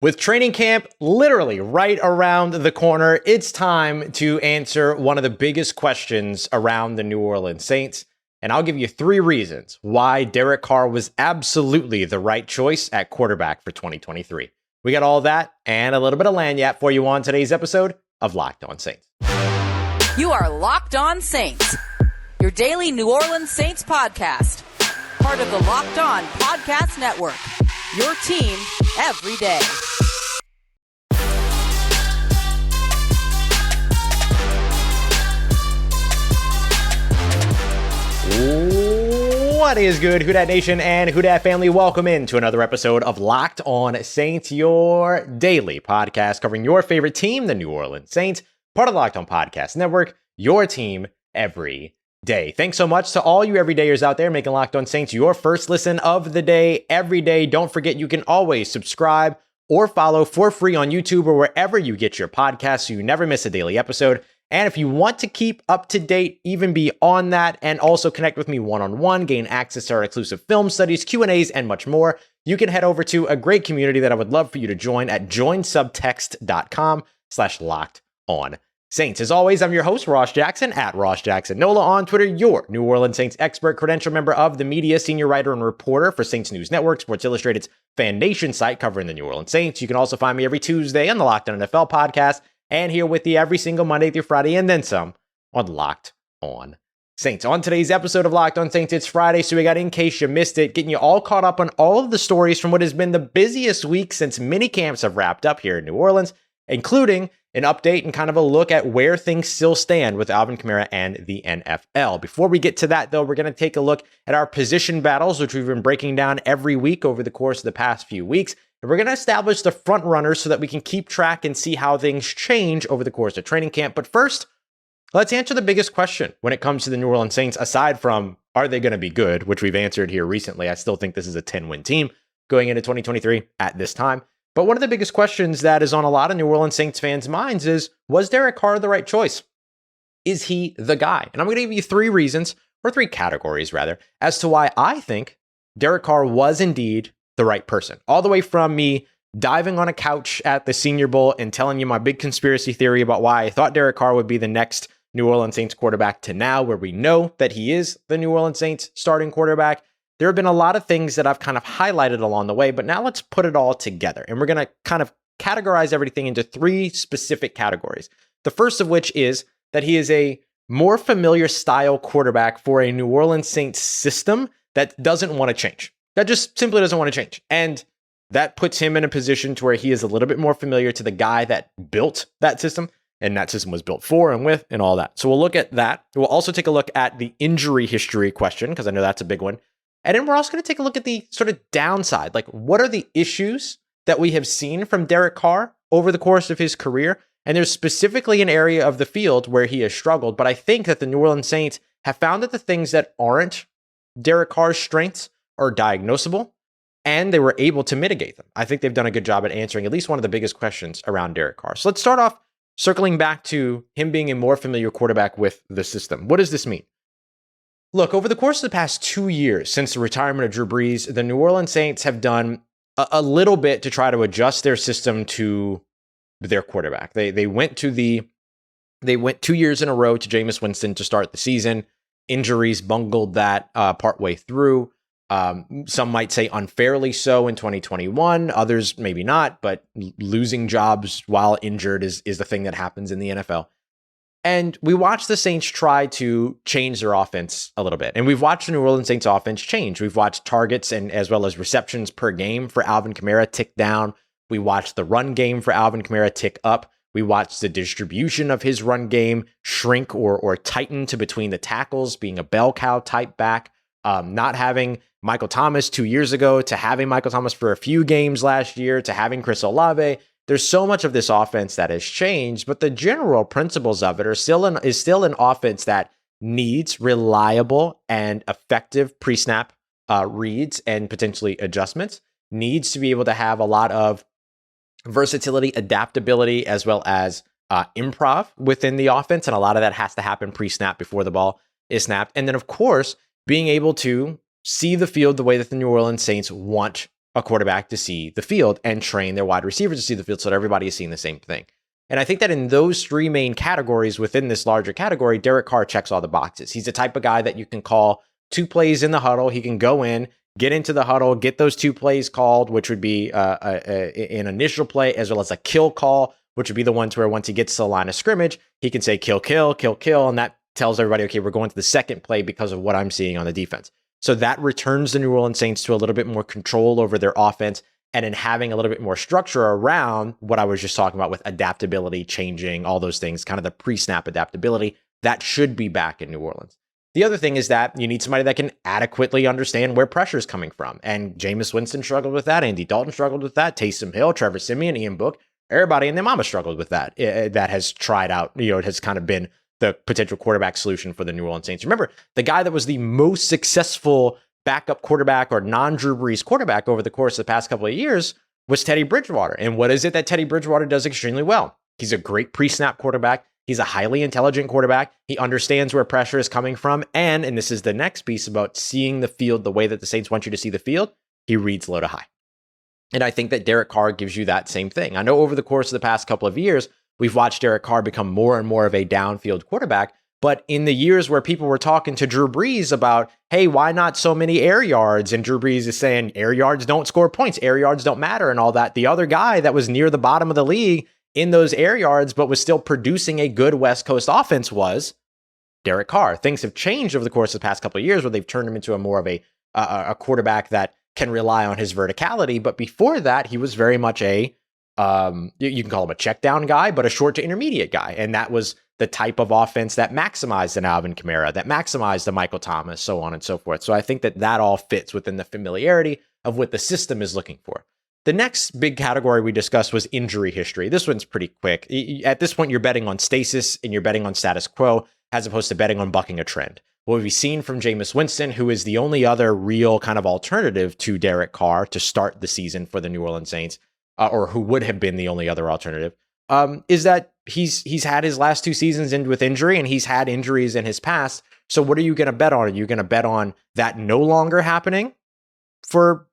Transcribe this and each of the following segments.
With training camp literally right around the corner, it's time to answer one of the biggest questions around the New Orleans Saints. And I'll give you 3 reasons why Derek Carr was absolutely the right choice at quarterback for 2023. We got all that and a little bit of lagniappe for you on today's episode of Locked On Saints. You are Locked On Saints, your daily New Orleans Saints podcast. Part of the Locked On Podcast Network, your team every day. What is good, Who Dat Nation and Who Dat family? Welcome into another episode of Locked On Saints, your daily podcast covering your favorite team, the New Orleans Saints, part of the Locked On Podcast Network, your team every day. Thanks so much to all you everydayers out there making Locked On Saints your first listen of the day every day. Don't forget, you can always subscribe or follow for free on YouTube or wherever you get your podcasts so you never miss a daily episode. And if you want to keep up to date, even beyond that, and also connect with me one-on-one, gain access to our exclusive film studies, Q&As, and much more, you can head over to a great community that I would love for you to join at joinsubtext.com/lockedonsaints. As always, I'm your host, Ross Jackson, at Ross Jackson Nola on Twitter, your New Orleans Saints expert, credential member of the media, senior writer and reporter for Saints News Network, Sports Illustrated's Fan Nation site covering the New Orleans Saints. You can also find me every Tuesday on the Locked On NFL podcast, and here with you every single Monday through Friday, and then some, on Locked On Saints. On today's episode of Locked On Saints, it's Friday, so we got, in case you missed it, getting you all caught up on all of the stories from what has been the busiest week since mini camps have wrapped up here in New Orleans, including an update and kind of a look at where things still stand with Alvin Kamara and the NFL. Before we get to that, though, we're going to take a look at our position battles, which we've been breaking down every week over the course of the past few weeks. And we're going to establish the front runners so that we can keep track and see how things change over the course of training camp. But first, let's answer the biggest question when it comes to the New Orleans Saints, aside from, are they going to be good, which we've answered here recently. I still think this is a 10-win team going into 2023 at this time. But one of the biggest questions that is on a lot of New Orleans Saints fans' minds is, was Derek Carr the right choice? Is he the guy? And I'm going to give you 3 reasons, or 3 categories rather, as to why I think Derek Carr was indeed the right person. All the way from me diving on a couch at the Senior Bowl and telling you my big conspiracy theory about why I thought Derek Carr would be the next New Orleans Saints quarterback to now, where we know that he is the New Orleans Saints starting quarterback. There have been a lot of things that I've kind of highlighted along the way, but now let's put it all together. And we're going to kind of categorize everything into 3 specific categories. The first of which is that he is a more familiar style quarterback for a New Orleans Saints system that doesn't want to change. That just simply doesn't want to change. And that puts him in a position to where he is a little bit more familiar to the guy that built that system, and that system was built for and with and all that. So we'll look at that. We'll also take a look at the injury history question, because I know that's a big one. And then we're also going to take a look at the sort of downside. Like, what are the issues that we have seen from Derek Carr over the course of his career? And there's specifically an area of the field where he has struggled. But I think that the New Orleans Saints have found that the things that aren't Derek Carr's strengths are diagnosable, and they were able to mitigate them. I think they've done a good job at answering at least one of the biggest questions around Derek Carr. So let's start off circling back to him being a more familiar quarterback with the system. What does this mean? Look, over the course of the past 2 years since the retirement of Drew Brees, the New Orleans Saints have done a little bit to try to adjust their system to their quarterback. They went 2 years in a row to Jameis Winston to start the season. Injuries bungled that partway through. Some might say unfairly so in 2021, others maybe not, but losing jobs while injured is the thing that happens in the NFL. And we watched the Saints try to change their offense a little bit. And we've watched the New Orleans Saints offense change. We've watched targets and as well as receptions per game for Alvin Kamara tick down. We watched the run game for Alvin Kamara tick up. We watched the distribution of his run game shrink or tighten to between the tackles, being a bell cow type back. Not having Michael Thomas 2 years ago to having Michael Thomas for a few games last year to having Chris Olave. There's so much of this offense that has changed, but the general principles of it is still an offense that needs reliable and effective pre-snap reads and potentially adjustments, needs to be able to have a lot of versatility, adaptability, as well as improv within the offense. And a lot of that has to happen pre-snap before the ball is snapped. And then, of course, being able to see the field the way that the New Orleans Saints want a quarterback to see the field and train their wide receivers to see the field so that everybody is seeing the same thing. And I think that in those three main categories within this larger category, Derek Carr checks all the boxes. He's the type of guy that you can call 2 plays in the huddle. He can go in, get into the huddle, get those 2 plays called, which would be an initial play as well as a kill call, which would be the ones where once he gets to the line of scrimmage, he can say kill, kill, kill, kill. And that tells everybody, okay, we're going to the second play because of what I'm seeing on the defense. So that returns the New Orleans Saints to a little bit more control over their offense and in having a little bit more structure around what I was just talking about with adaptability, changing, all those things, kind of the pre-snap adaptability, that should be back in New Orleans. The other thing is that you need somebody that can adequately understand where pressure is coming from. And Jameis Winston struggled with that. Andy Dalton struggled with that. Taysom Hill, Trevor Siemian, Ian Book, everybody and their mama struggled with that. That has tried out, it has kind of been the potential quarterback solution for the New Orleans Saints. Remember, the guy that was the most successful backup quarterback or non-Drew Brees quarterback over the course of the past couple of years was Teddy Bridgewater. And what is it that Teddy Bridgewater does extremely well? He's a great pre-snap quarterback. He's a highly intelligent quarterback. He understands where pressure is coming from. And this is the next piece about seeing the field the way that the Saints want you to see the field, he reads low to high. And I think that Derek Carr gives you that same thing. I know over the course of the past couple of years, we've watched Derek Carr become more and more of a downfield quarterback. But in the years where people were talking to Drew Brees about, hey, why not so many air yards? And Drew Brees is saying air yards don't score points, air yards don't matter and all that. The other guy that was near the bottom of the league in those air yards, but was still producing a good West Coast offense was Derek Carr. Things have changed over the course of the past couple of years where they've turned him into a more of a quarterback that can rely on his verticality. But before that, he was very much you can call him a check down guy, but a short to intermediate guy. And that was the type of offense that maximized an Alvin Kamara, that maximized a Michael Thomas, so on and so forth. So I think that all fits within the familiarity of what the system is looking for. The next big category we discussed was injury history. This one's pretty quick. At this point, you're betting on stasis and you're betting on status quo as opposed to betting on bucking a trend. What we've seen from Jameis Winston, who is the only other real kind of alternative to Derek Carr to start the season for the New Orleans Saints, or who would have been the only other alternative, is that he's had his last 2 seasons with injury and he's had injuries in his past. So what are you going to bet on? Are you going to bet on that no longer happening for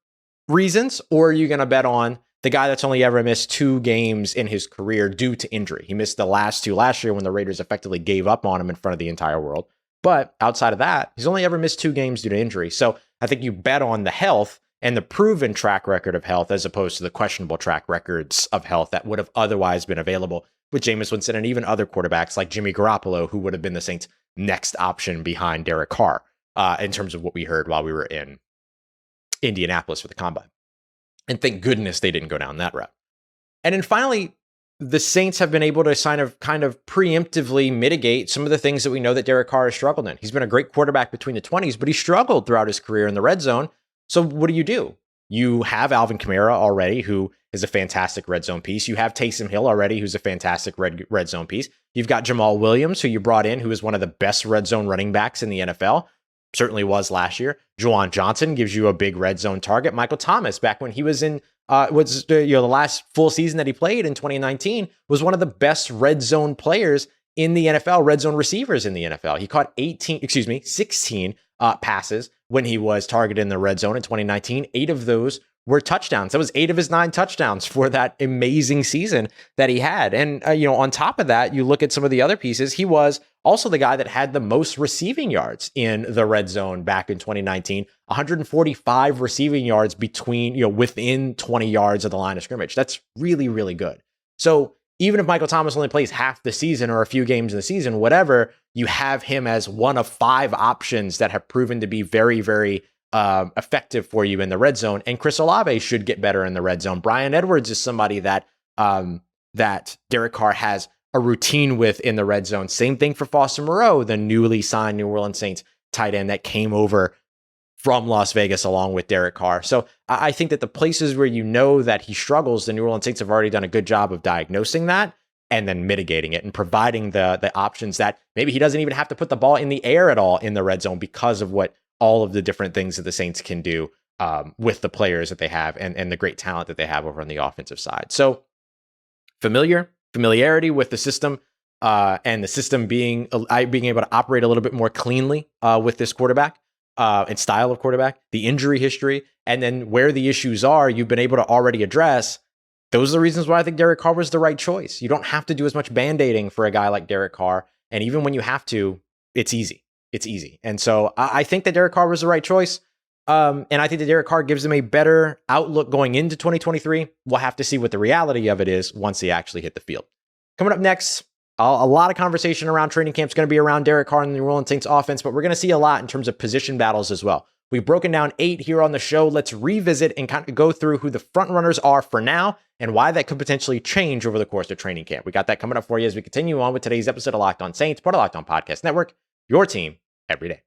reasons, or are you going to bet on the guy that's only ever missed 2 games in his career due to injury? He missed the last 2 last year when the Raiders effectively gave up on him in front of the entire world. But outside of that, he's only ever missed 2 games due to injury. So I think you bet on the health and the proven track record of health as opposed to the questionable track records of health that would have otherwise been available with Jameis Winston and even other quarterbacks like Jimmy Garoppolo, who would have been the Saints' next option behind Derek Carr in terms of what we heard while we were in Indianapolis for the Combine. And thank goodness they didn't go down that route. And then finally, the Saints have been able to kind of preemptively mitigate some of the things that we know that Derek Carr has struggled in. He's been a great quarterback between the 20s, but he struggled throughout his career in the red zone. So what do? You have Alvin Kamara already, who is a fantastic red zone piece. You have Taysom Hill already, who's a fantastic red zone piece. You've got Jamaal Williams, who you brought in, who is one of the best red zone running backs in the NFL. Certainly was last year. Juwan Johnson gives you a big red zone target. Michael Thomas, back when he was in the last full season that he played in 2019, was one of the best red zone players in the NFL, red zone receivers in the NFL. He caught 16 passes when he was targeted in the red zone in 2019. 8 of those were touchdowns. That was 8 of his 9 touchdowns for that amazing season that he had. And, on top of that, you look at some of the other pieces. He was also the guy that had the most receiving yards in the red zone back in 2019, 145 receiving yards within 20 yards of the line of scrimmage. That's really, really good. So even if Michael Thomas only plays half the season or a few games in the season, whatever, you have him as one of 5 options that have proven to be very, very effective for you in the red zone. And Chris Olave should get better in the red zone. Bryan Edwards is somebody that Derek Carr has a routine with in the red zone. Same thing for Foster Moreau, the newly signed New Orleans Saints tight end that came over from Las Vegas along with Derek Carr. So I think that the places where you know that he struggles, the New Orleans Saints have already done a good job of diagnosing that and then mitigating it and providing the options that maybe he doesn't even have to put the ball in the air at all in the red zone because of what all of the different things that the Saints can do with the players that they have and the great talent that they have over on the offensive side. So familiarity with the system and the system being able to operate a little bit more cleanly with this quarterback. and style of quarterback, the injury history, and then where the issues are, you've been able to already address. Those are the reasons why I think Derek Carr was the right choice. You don't have to do as much band-aiding for a guy like Derek Carr. And even when you have to, it's easy. It's easy. And so I think that Derek Carr was the right choice. And I think that Derek Carr gives him a better outlook going into 2023. We'll have to see what the reality of it is once they actually hit the field. Coming up next, a lot of conversation around training camp is going to be around Derek Carr and the New Orleans Saints offense, but we're going to see a lot in terms of position battles as well. We've broken down 8 here on the show. Let's revisit and kind of go through who the front runners are for now and why that could potentially change over the course of training camp. We got that coming up for you as we continue on with today's episode of Locked On Saints, part of Locked On Podcast Network, your team every day.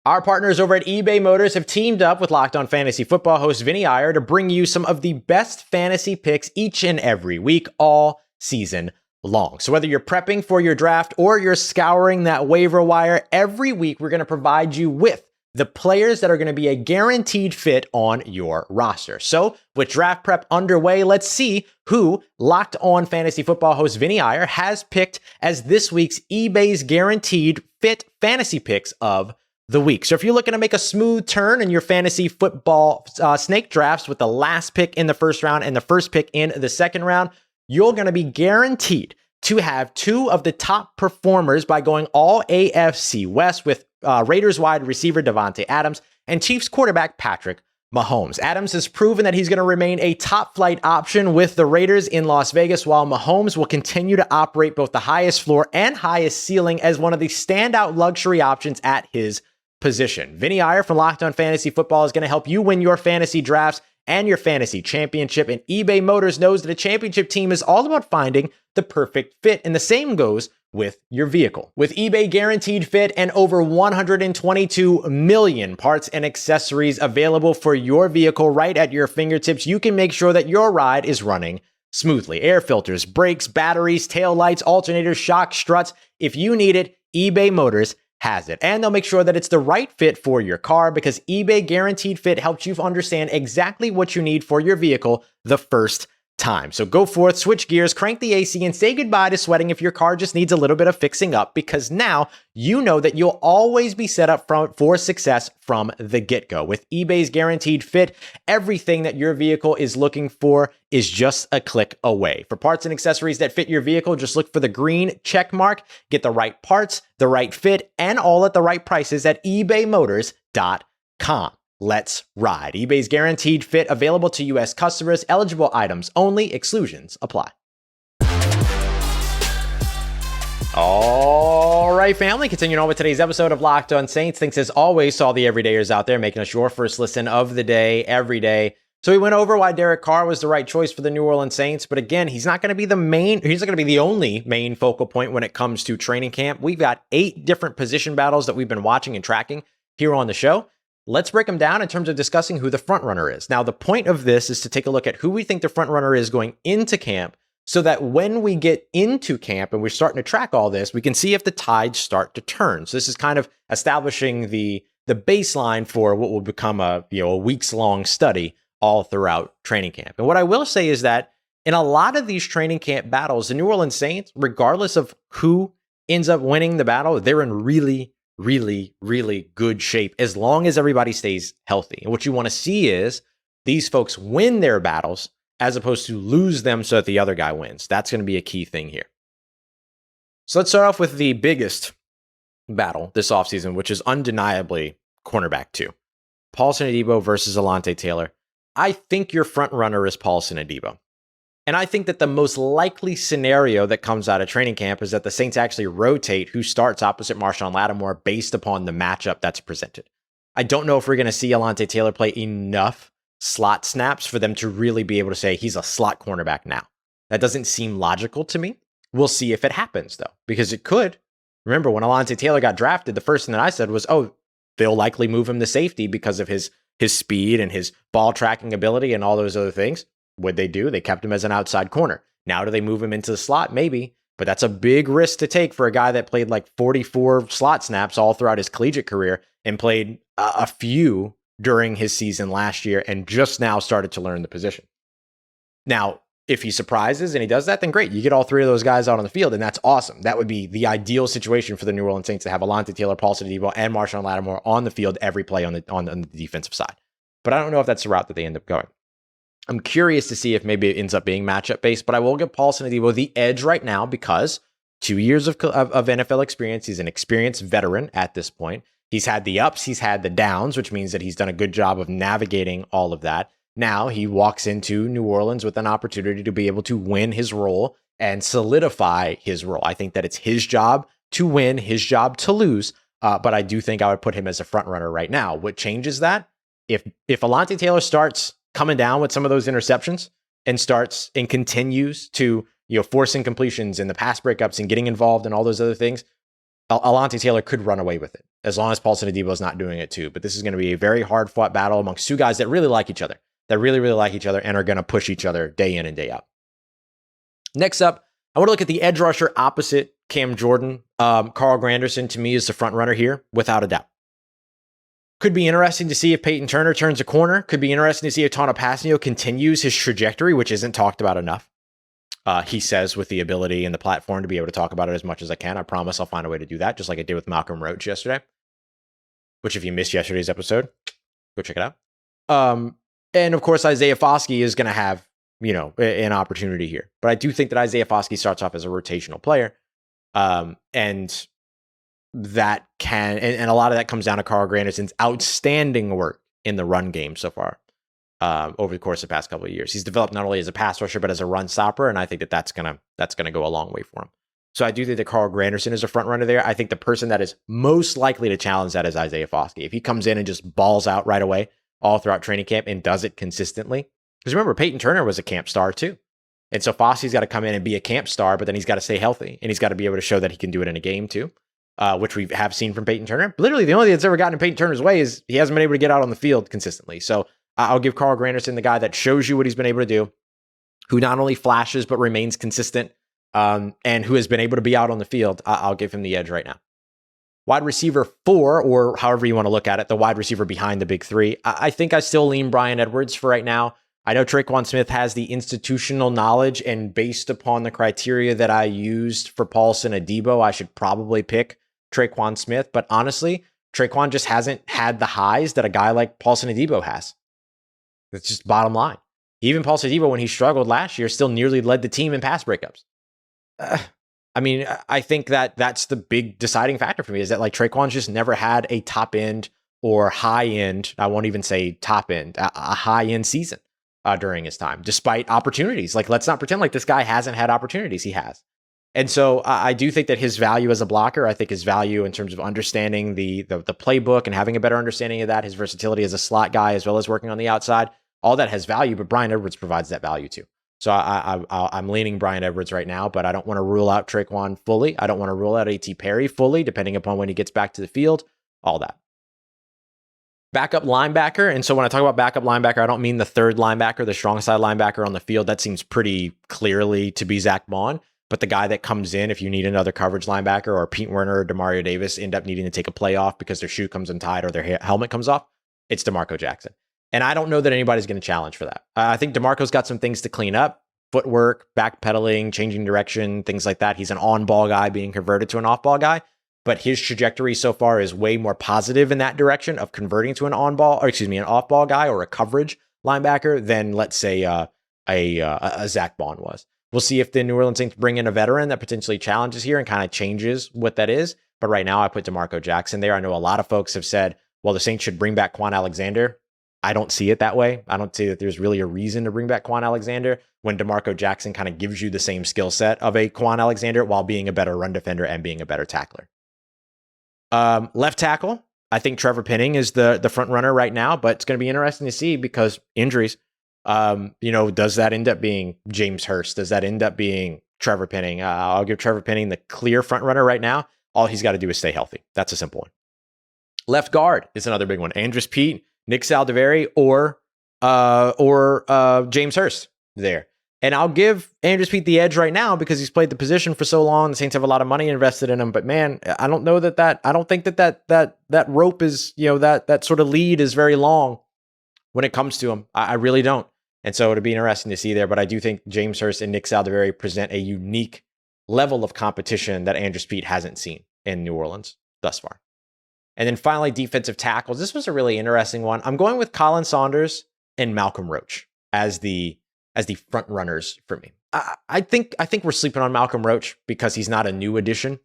Our partners over at eBay Motors have teamed up with Locked On Fantasy Football host Vinny Iyer to bring you some of the best fantasy picks each and every week, all season long. So whether you're prepping for your draft or you're scouring that waiver wire, every week we're going to provide you with the players that are going to be a guaranteed fit on your roster. So with draft prep underway, let's see who Locked On Fantasy Football host Vinny Iyer has picked as this week's eBay's guaranteed fit fantasy picks of the week. So if you're looking to make a smooth turn in your fantasy football snake drafts with the last pick in the first round and the first pick in the second round, you're going to be guaranteed to have 2 of the top performers by going all AFC West with Raiders wide receiver Davante Adams and Chiefs quarterback Patrick Mahomes. Adams has proven that he's going to remain a top flight option with the Raiders in Las Vegas, while Mahomes will continue to operate both the highest floor and highest ceiling as one of the standout luxury options at his position. Vinny Iyer from Locked On Fantasy Football is going to help you win your fantasy drafts and your fantasy championship. And eBay Motors knows that a championship team is all about finding the perfect fit. And the same goes with your vehicle. With eBay Guaranteed Fit and over 122 million parts and accessories available for your vehicle right at your fingertips, you can make sure that your ride is running smoothly. Air filters, brakes, batteries, tail lights, alternators, shocks, struts. If you need it, eBay Motors has it. And they'll make sure that it's the right fit for your car because eBay Guaranteed Fit helps you understand exactly what you need for your vehicle the first time. So go forth, switch gears, crank the AC, and say goodbye to sweating if your car just needs a little bit of fixing up, because now you know that you'll always be set up for success from the get-go. With eBay's Guaranteed Fit, everything that your vehicle is looking for is just a click away. For parts and accessories that fit your vehicle, just look for the green check mark. Get the right parts, the right fit, and all at the right prices at ebaymotors.com. Let's ride. eBay's Guaranteed Fit, available to U.S. customers. Eligible items only. Exclusions apply. All right, family. Continuing on with today's episode of Locked On Saints. Thanks as always to all the everydayers out there making us your first listen of the day every day. So we went over why Derek Carr was the right choice for the New Orleans Saints. But again, he's not going to be he's not going to be the only main focal point when it comes to training camp. We've got 8 different position battles that we've been watching and tracking here on the show. Let's break them down in terms of discussing who the front runner is. Now, the point of this is to take a look at who we think the front runner is going into camp so that when we get into camp and we're starting to track all this, we can see if the tides start to turn. So this is kind of establishing the baseline for what will become a weeks-long study all throughout training camp. And what I will say is that in a lot of these training camp battles, the New Orleans Saints, regardless of who ends up winning the battle, they're in really good shape as long as everybody stays healthy. And what you want to see is these folks win their battles as opposed to lose them so that the other guy wins. That's going to be a key thing here. So let's start off with the biggest battle this offseason, which is undeniably cornerback 2. Paulson Adebo versus Alontae Taylor. I think your front runner is Paulson Adebo. And I think that the most likely scenario that comes out of training camp is that the Saints actually rotate who starts opposite Marshawn Lattimore based upon the matchup that's presented. I don't know if we're going to see Alontae Taylor play enough slot snaps for them to really be able to say he's a slot cornerback now. That doesn't seem logical to me. We'll see if it happens, though, because it could. Remember, when Alontae Taylor got drafted, the first thing that I said was, they'll likely move him to safety because of his speed and his ball tracking ability and all those other things. What'd they do? They kept him as an outside corner. Now do they move him into the slot? Maybe, but that's a big risk to take for a guy that played like 44 slot snaps all throughout his collegiate career and played a few during his season last year and just now started to learn the position. Now, if he surprises and he does that, then great. You get all three of those guys out on the field, and that's awesome. That would be the ideal situation for the New Orleans Saints to have Alontae Taylor, Paulson, Adebo, and Marshawn Lattimore on the field every play on the defensive side. But I don't know if that's the route that they end up going. I'm curious to see if maybe it ends up being matchup based, but I will give Paulson Adebo the edge right now because 2 years of NFL experience. He's an experienced veteran at this point. He's had the ups, he's had the downs, which means that he's done a good job of navigating all of that. Now he walks into New Orleans with an opportunity to be able to win his role and solidify his role. I think that it's his job to win, his job to lose, but I do think I would put him as a front runner right now. What changes that? If Alontae Taylor starts coming down with some of those interceptions and starts and continues to forcing completions and the pass breakups and getting involved in all those other things, Alontae Taylor could run away with it as long as Paulson Adebo is not doing it too. But this is going to be a very hard fought battle amongst two guys that really like each other, that really, really like each other and are going to push each other day in and day out. Next up, I want to look at the edge rusher opposite Cam Jordan. Carl Granderson to me is the front runner here, without a doubt. Could be interesting to see if Peyton Turner turns a corner. Could be interesting to see if Tana Passanio continues his trajectory, which isn't talked about enough. He says with the ability and the platform to be able to talk about it as much as I can. I promise I'll find a way to do that, just like I did with Malcolm Roach yesterday. Which if you missed yesterday's episode, go check it out. And of course, Isaiah Foskey is going to have, an opportunity here. But I do think that Isaiah Foskey starts off as a rotational player. And that can, and a lot of that comes down to Carl Granderson's outstanding work in the run game so far over the course of the past couple of years. He's developed not only as a pass rusher, but as a run stopper. And I think that that's going to go a long way for him. So I do think that Carl Granderson is a front runner there. I think the person that is most likely to challenge that is Isaiah Foskey. If he comes in and just balls out right away all throughout training camp and does it consistently. Because remember, Peyton Turner was a camp star too. And so Foskey's got to come in and be a camp star, but then he's got to stay healthy. And he's got to be able to show that he can do it in a game too, which we have seen from Peyton Turner. Literally, the only thing that's ever gotten in Peyton Turner's way is he hasn't been able to get out on the field consistently. So I'll give Carl Granderson the guy that shows you what he's been able to do, who not only flashes, but remains consistent, and who has been able to be out on the field. I'll give him the edge right now. Wide receiver 4, or however you want to look at it, the wide receiver behind the big 3. I think I still lean Bryan Edwards for right now. I know Tre'Quan Smith has the institutional knowledge, and based upon the criteria that I used for Paulson Adebo, I should probably pick Tre'Quan Smith. But honestly, Tre'Quan just hasn't had the highs that a guy like Paulson Adebo has. That's just bottom line. Even Paulson Adebo, when he struggled last year, still nearly led the team in pass breakups. I think that that's the big deciding factor for me, is that like Tre'Quan's just never had a top end or high end. I won't even say top end, a high end season during his time, despite opportunities. Like, let's not pretend like this guy hasn't had opportunities. He has. And so I do think that his value as a blocker, I think his value in terms of understanding the playbook and having a better understanding of that, his versatility as a slot guy, as well as working on the outside, all that has value, but Bryan Edwards provides that value too. So I'm leaning Bryan Edwards right now, but I don't want to rule out Tre'Quan fully. I don't want to rule out A.T. Perry fully, depending upon when he gets back to the field, all that. Backup linebacker. And so when I talk about backup linebacker, I don't mean the third linebacker, the strong side linebacker on the field. That seems pretty clearly to be Zach Bond. But the guy that comes in, if you need another coverage linebacker, or Pete Werner or Demario Davis end up needing to take a play off because their shoe comes untied or their helmet comes off, it's DeMarco Jackson. And I don't know that anybody's going to challenge for that. I think DeMarco's got some things to clean up. Footwork, backpedaling, changing direction, things like that. He's an on-ball guy being converted to an off-ball guy. But his trajectory so far is way more positive in that direction of converting to an off-ball guy or a coverage linebacker than, let's say, a Zach Bond was. We'll see if the New Orleans Saints bring in a veteran that potentially challenges here and kind of changes what that is. But right now, I put DeMarco Jackson there. I know a lot of folks have said, well, the Saints should bring back Quan Alexander. I don't see it that way. I don't see that there's really a reason to bring back Quan Alexander when DeMarco Jackson kind of gives you the same skill set of a Quan Alexander while being a better run defender and being a better tackler. Left tackle, I think Trevor Penning is the front runner right now, but it's going to be interesting to see because injuries. Does that end up being James Hurst? Does that end up being Trevor Penning? I'll give Trevor Penning the clear front runner right now. All he's got to do is stay healthy. That's a simple one. Left guard is another big one. Andres Pete, Nick Saldiveri, or James Hurst there. And I'll give Andres Pete the edge right now because he's played the position for so long. The Saints have a lot of money invested in him. But man, I don't know I don't think that rope is, that sort of lead is very long when it comes to him. I really don't. And so it'll be interesting to see there. But I do think James Hurst and Nick Saldiveri present a unique level of competition that Andrew Speed hasn't seen in New Orleans thus far. And then finally, defensive tackles. This was a really interesting one. I'm going with Colin Saunders and Malcolm Roach as the front runners for me. I think we're sleeping on Malcolm Roach because he's not a new addition.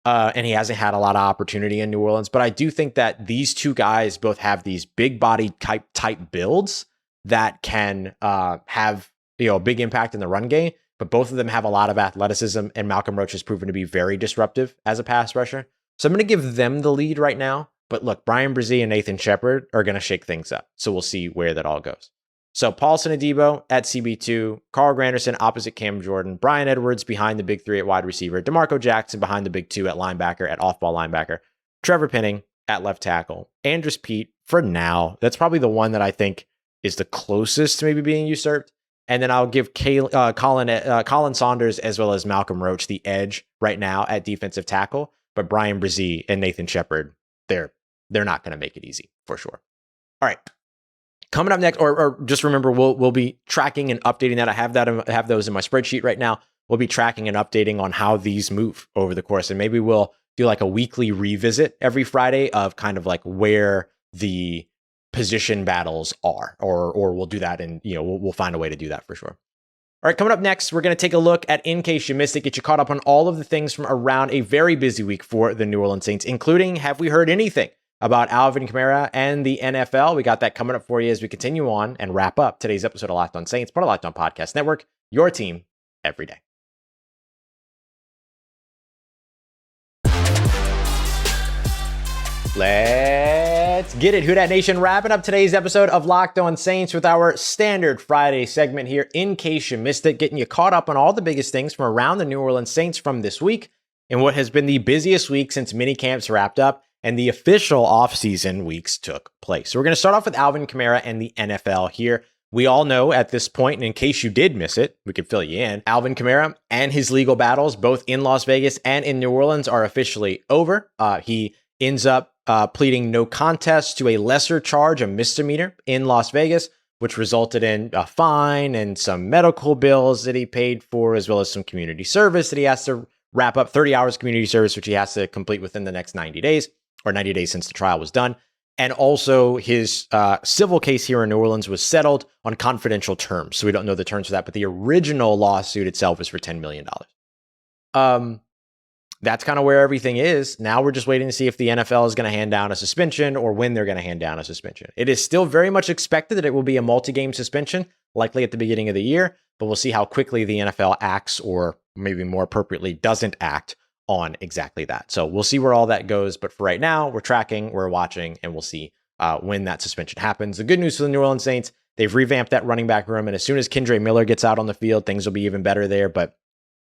And he hasn't had a lot of opportunity in New Orleans. But I do think that these two guys both have these big body type builds that can have a big impact in the run game. But both of them have a lot of athleticism, and Malcolm Roach has proven to be very disruptive as a pass rusher. So I'm going to give them the lead right now. But look, Brian Brzee and Nathan Shepard are going to shake things up. So we'll see where that all goes. So Paulson Adebo at CB2, Carl Granderson opposite Cam Jordan, Brian Edwards behind the big three at wide receiver, DeMarco Jackson behind the big two at linebacker, at off-ball linebacker, Trevor Penning at left tackle, Andrus Peat for now. That's probably the one that I think is the closest to maybe being usurped. And then I'll give Colin Saunders as well as Malcolm Roach the edge right now at defensive tackle. But Brian Brzee and Nathan Shepard, they're not going to make it easy for sure. All right. Coming up next, or just remember, we'll be tracking and updating that. I have those in my spreadsheet right now. We'll be tracking and updating on how these move over the course, and maybe we'll do like a weekly revisit every Friday of kind of like where the position battles are, or we'll do that, and we'll find a way to do that for sure. All right, coming up next, we're going to take a look at In Case You Missed It, get you caught up on all of the things from around a very busy week for the New Orleans Saints, including have we heard anything about Alvin Kamara and the NFL? We got that coming up for you as we continue on and wrap up today's episode of Locked On Saints, part of Locked On Podcast Network, your team every day. Let's get it. Who Dat Nation, wrapping up today's episode of Locked On Saints with our standard Friday segment here, In Case You Missed It, getting you caught up on all the biggest things from around the New Orleans Saints from this week in what has been the busiest week since mini camps wrapped up and the official offseason weeks took place. So we're going to start off with Alvin Kamara and the NFL here. We all know at this point, and in case you did miss it, we could fill you in, Alvin Kamara and his legal battles, both in Las Vegas and in New Orleans, are officially over. He ends up pleading no contest to a lesser charge, a misdemeanor in Las Vegas, which resulted in a fine and some medical bills that he paid for, as well as some community service that he has to wrap up, 30 hours community service, which he has to complete within the next 90 days, or 90 days since the trial was done. And also his civil case here in New Orleans was settled on confidential terms. So we don't know the terms for that, but the original lawsuit itself was for $10 million. That's kind of where everything is. Now we're just waiting to see if the NFL is going to hand down a suspension or when they're going to hand down a suspension. It is still very much expected that it will be a multi-game suspension, likely at the beginning of the year, but we'll see how quickly the NFL acts, or maybe more appropriately doesn't act on exactly that. So we'll see where all that goes. But for right now, we're tracking, we're watching, and we'll see when that suspension happens. The good news for the New Orleans Saints, they've revamped that running back room. And as soon as Kendre Miller gets out on the field, things will be even better there. But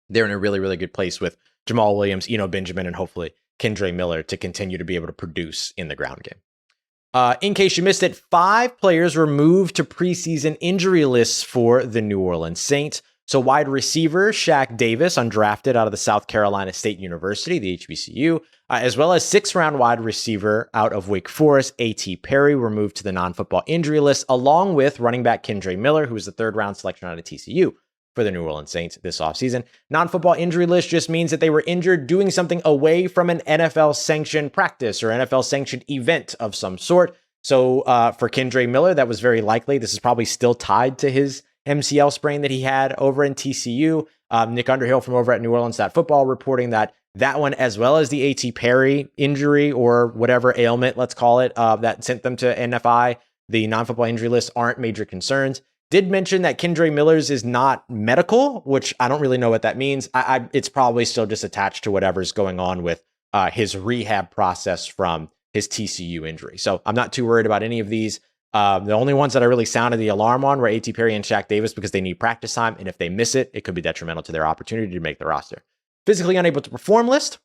they're in a really, really good place with Jamaal Williams, Benjamin, and hopefully Kendre Miller to continue to be able to produce in the ground game. In case you missed it, 5 players were moved to preseason injury lists for the New Orleans Saints. So wide receiver Shaq Davis, undrafted out of the South Carolina State University, the HBCU, as well as 6th-round wide receiver out of Wake Forest, A.T. Perry, were moved to the non-football injury list, along with running back Kendre Miller, who was the 3rd-round selection out of TCU for the New Orleans Saints this offseason. Non-football injury list just means that they were injured doing something away from an NFL-sanctioned practice or NFL-sanctioned event of some sort. So for Kendre Miller, that was very likely. This is probably still tied to his MCL sprain that he had over in TCU. Nick Underhill from over at New Orleans Football reporting that one, as well as the A.T. Perry injury or whatever ailment, let's call it, that sent them to NFI, the non-football injury list, aren't major concerns. Did mention that Kendre Miller's is not medical, which I don't really know what that means. It's probably still just attached to whatever's going on with his rehab process from his TCU injury. So I'm not too worried about any of these. The only ones that I really sounded the alarm on were A.T. Perry and Shaq Davis because they need practice time. And if they miss it, it could be detrimental to their opportunity to make the roster. Physically unable to perform list,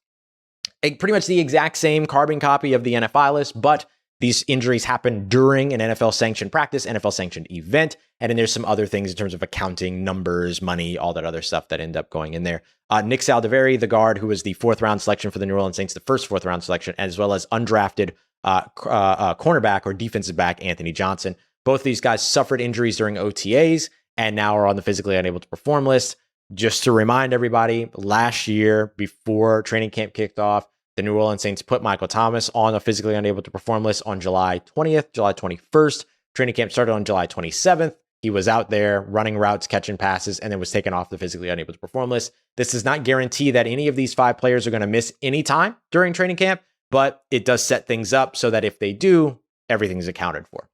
pretty much the exact same carbon copy of the NFI list, but these injuries happen during an NFL-sanctioned practice, NFL-sanctioned event, and then there's some other things in terms of accounting, numbers, money, all that other stuff that end up going in there. Nick Saldiveri, the guard, who was the 4th-round selection for the New Orleans Saints, the first 4th-round selection, as well as undrafted cornerback or defensive back Anthony Johnson, Both these guys suffered injuries during OTAs and now are on the physically unable to perform list. Just to remind everybody, last year, before training camp kicked off, the New Orleans Saints put Michael Thomas on a physically unable to perform list on July 20th, July 21st. Training camp started on July 27th. He was out there running routes, catching passes, and then was taken off the physically unable to perform list. This does not guarantee that any of these 5 players are going to miss any time during training camp, but it does set things up so that if they do, everything's accounted for.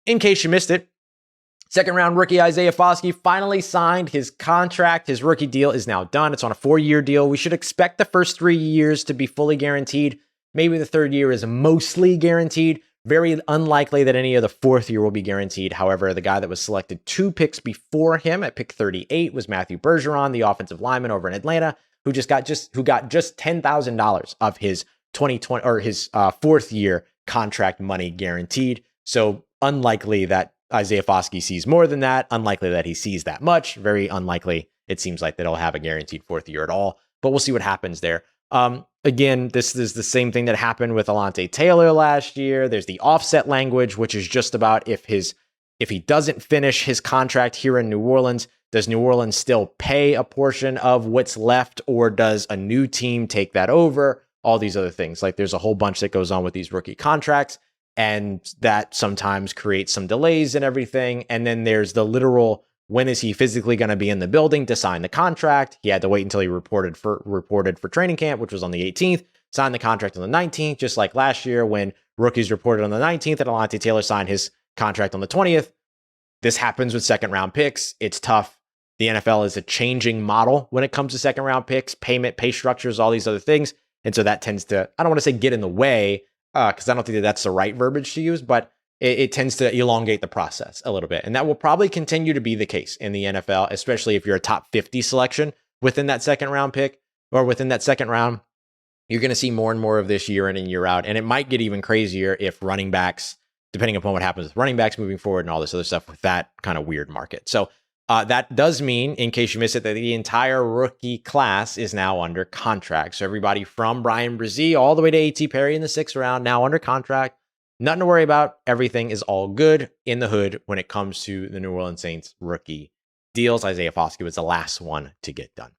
In case you missed it, second round rookie Isaiah Foskey finally signed his contract. His rookie deal is now done. It's on a 4-year deal. We should expect the first 3 years to be fully guaranteed. Maybe the 3rd year is mostly guaranteed. Very unlikely that any of the 4th year will be guaranteed. However, the guy that was selected 2 picks before him at pick 38 was Matthew Bergeron, the offensive lineman over in Atlanta, who got just $10,000 of his 2020 or his 4th year contract money guaranteed. So unlikely that Isaiah Foskey sees more than that. Unlikely that he sees that much. Very unlikely. It seems like that he'll have a guaranteed 4th year at all, but we'll see what happens there. Again, this is the same thing that happened with Alontae Taylor last year. There's the offset language, which is just about if he doesn't finish his contract here in New Orleans, does New Orleans still pay a portion of what's left, or does a new team take that over? All these other things. Like, there's a whole bunch that goes on with these rookie contracts, and that sometimes creates some delays and everything. And then there's the literal, when is he physically going to be in the building to sign the contract? He had to wait until he reported for training camp, which was on the 18th, signed the contract on the 19th, just like last year when rookies reported on the 19th and Alontae Taylor signed his contract on the 20th. This happens with second round picks. It's tough. The NFL is a changing model when it comes to second round picks, pay structures, all these other things. And so that tends to, I don't want to say get in the way, because I don't think that that's the right verbiage to use, but it tends to elongate the process a little bit. And that will probably continue to be the case in the NFL, especially if you're a top 50 selection within that second round pick or within that second round. You're going to see more and more of this year in and year out. And it might get even crazier if running backs, depending upon what happens with running backs moving forward and all this other stuff with that kind of weird market. So that does mean, in case you missed it, that the entire rookie class is now under contract. So everybody from Brian Brzee all the way to A.T. Perry in the 6th round, now under contract. Nothing to worry about. Everything is all good in the hood when it comes to the New Orleans Saints rookie deals. Isaiah Foskey was the last one to get done.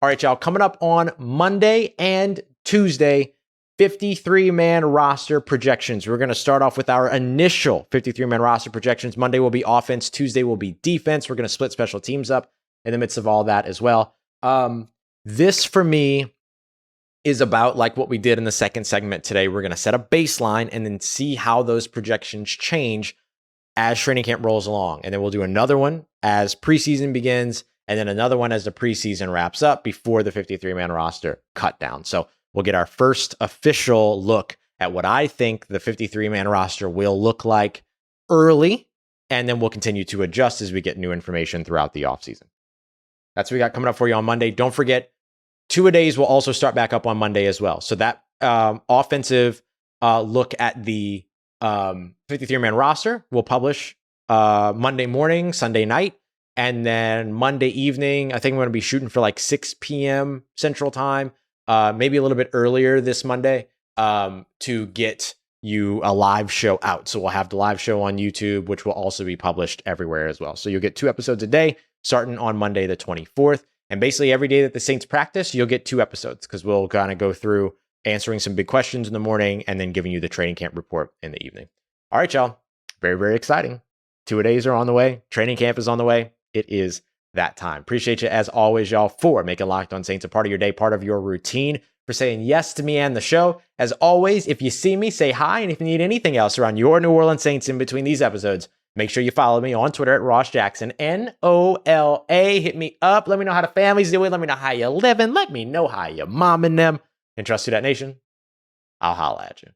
All right, y'all. Coming up on Monday and Tuesday, 53-man roster projections. We're going to start off with our initial 53-man roster projections. Monday will be offense. Tuesday will be defense. We're going to split special teams up in the midst of all that as well. This, for me, is about like what we did in the second segment today. We're going to set a baseline and then see how those projections change as training camp rolls along. And then we'll do another one as preseason begins, and then another one as the preseason wraps up before the 53-man roster cut down. So we'll get our first official look at what I think the 53-man roster will look like early, and then we'll continue to adjust as we get new information throughout the offseason. That's what we got coming up for you on Monday. Don't forget, two-a-days will also start back up on Monday as well. So that offensive look at the 53-man roster will publish Monday morning, Sunday night, and then Monday evening. I think I'm going to be shooting for like 6 p.m. Central Time, maybe a little bit earlier this Monday, to get you a live show out. So we'll have the live show on YouTube, which will also be published everywhere as well. So you'll get 2 episodes a day starting on Monday the 24th. And basically every day that the Saints practice, you'll get 2 episodes, because we'll kind of go through answering some big questions in the morning and then giving you the training camp report in the evening. All right, y'all. Very, very exciting. 2-a-days are on the way. Training camp is on the way. It is that time. Appreciate you as always, y'all, for making Locked On Saints a part of your day, part of your routine, for saying yes to me and the show. As always, if you see me, say hi. And if you need anything else around your New Orleans Saints in between these episodes, make sure you follow me on Twitter at Ross Jackson, NOLA. Hit me up. Let me know how the family's doing. Let me know how you're living. Let me know how you're momming them. And trust Who Dat Nation, I'll holla at you.